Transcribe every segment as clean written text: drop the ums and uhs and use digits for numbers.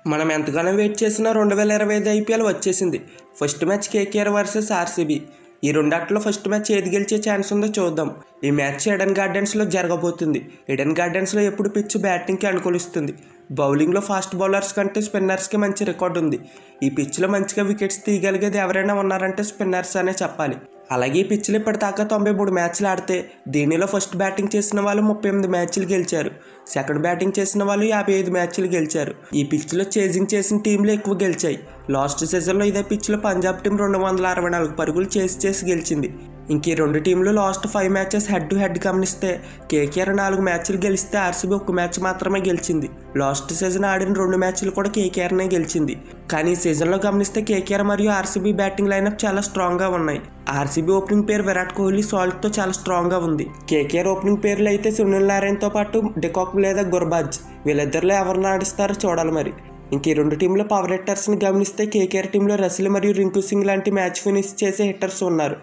మనం ఎంతగానో వెయిట్ చేసిన 2025 ఐపీఎల్ వచ్చేసింది. First match KKR versus RCB. ఈ రెండాట్లో ఫస్ట్ మ్యాచ్ ఏది గెలిచే ఛాన్స్ ఉందో చూద్దాం. ఈ మ్యాచ్ ఎడెన్ గార్డెన్స్లో జరగబోతుంది. ఎడెన్ గార్డెన్స్లో ఎప్పుడు పిచ్ బ్యాటింగ్కి అనుకూలిస్తుంది. బౌలింగ్లో ఫాస్ట్ బౌలర్స్ కంటే స్పిన్నర్స్కి మంచి రికార్డు ఉంది. ఈ పిచ్లో మంచిగా వికెట్స్ తీయగలిగేది ఎవరైనా ఉన్నారంటే స్పిన్నర్స్ అనే చెప్పాలి. అలాగే ఈ పిచ్లు ఇప్పటిదాకా 93 మ్యాచ్లు ఆడితే దీనిలో ఫస్ట్ బ్యాటింగ్ చేసిన వాళ్ళు 38 మ్యాచ్లు గెలిచారు. సెకండ్ బ్యాటింగ్ చేసిన వాళ్ళు 55 మ్యాచ్లు గెలిచారు. ఈ పిచ్లో చేజింగ్ చేసిన టీంలు ఎక్కువ గెలిచాయి. లాస్ట్ సీజన్లో ఇదే పిచ్లో పంజాబ్ టీం 264 పరుగులు చేసి గెలిచింది. ఇంక ఈ రెండు టీంలు last 5 matches head to head గమనిస్తే కేకేఆర్ 4 మ్యాచ్లు గెలిస్తే ఆర్సీబీ 1 మ్యాచ్ మాత్రమే గెలిచింది. లాస్ట్ సీజన్ ఆడిన 2 మ్యాచ్లు కూడా కేకేఆర్నే గెలిచింది. కానీ ఈ సీజన్లో గమనిస్తే కేకేఆర్ మరియు ఆర్సీబీ బ్యాటింగ్ లైనప్ చాలా స్ట్రాంగ్గా ఉన్నాయి. ఆర్సీబీ ఓపెనింగ్ పేరు విరాట్ కోహ్లీ సాల్ట్తో చాలా స్ట్రాంగ్గా ఉంది. కేకేఆర్ ఓపెనింగ్ పేర్లు అయితే సునీల్ నారాయణతో పాటు డికాక్ లేదా గుర్బాజ్, వీళ్ళిద్దరిలో ఎవరిని ఆడిస్తారో చూడాలి. మరి ఇంక ఈ రెండు టీంలో పవర్ హిట్టర్స్ని గమనిస్తే కేకేఆర్ టీంలో రసిల్ మరియు రింకు సింగ్ లాంటి మ్యాచ్ ఫినిష్ చేసే హిట్టర్స్ ఉన్నారు.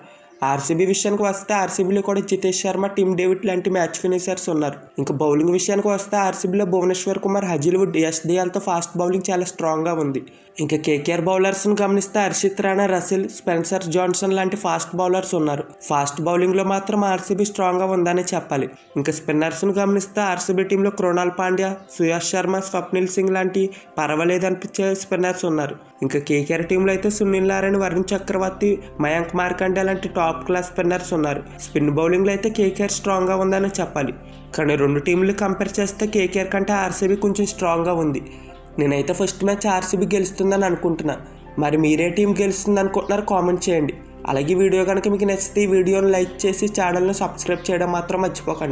ఆర్సీబీ విషయానికి వస్తే ఆర్సీబీలో కూడా జితేష్ శర్మ, టిమ్ డేవిడ్ లాంటి మ్యాచ్ ఫినిషర్స్ ఉన్నారు. ఇంకా బౌలింగ్ విషయానికి వస్తే ఆర్సీబీలో భువనేశ్వర్ కుమార్, హజిల్వుడ్, యష్ దయాల్తో ఫాస్ట్ బౌలింగ్ చాలా స్ట్రాంగ్గా ఉంది. ఇంకా కేకేఆర్ బౌలర్స్ని గమనిస్తే Harshit Rana, Russell, Spencer Johnson లాంటి ఫాస్ట్ బౌలర్స్ ఉన్నారు. ఫాస్ట్ బౌలింగ్లో మాత్రం ఆర్సీబీ స్ట్రాంగ్గా ఉందని చెప్పాలి. ఇంకా స్పిన్నర్స్ని గమనిస్తే ఆర్సీబీ టీంలో కృణాల్ పాండ్యా, సుయాష్ శర్మ, స్వప్నిల్ సింగ్ లాంటి పర్వాలేదనిపించే స్పిన్నర్స్ ఉన్నారు. ఇంకా కేకేఆర్ టీంలో అయితే సునీల్ నారాయణ, వరుణ్ చక్రవర్తి, మయాంక్ మార్కండే లాంటి టాప్ క్లాస్ స్పిన్నర్స్ ఉన్నారు. స్పిన్ బౌలింగ్లో అయితే కేకేఆర్ స్ట్రాంగ్గా ఉందని చెప్పాలి. కానీ రెండు టీంలు కంపేర్ చేస్తే కేకేఆర్ కంటే ఆర్సీబీ కొంచెం స్ట్రాంగ్గా ఉంది. నేనైతే ఫస్ట్ మ్యాచ్ ఆర్సీబీ గెలుస్తుందని అనుకుంటున్నా. మరి మీరే టీం గెలుస్తుంది అనుకుంటున్నారు కామెంట్ చేయండి. అలాగే వీడియో కనుక మీకు నచ్చితే ఈ వీడియోని లైక్ చేసి ఛానల్ని సబ్స్క్రైబ్ చేయడం మాత్రం మర్చిపోకండి.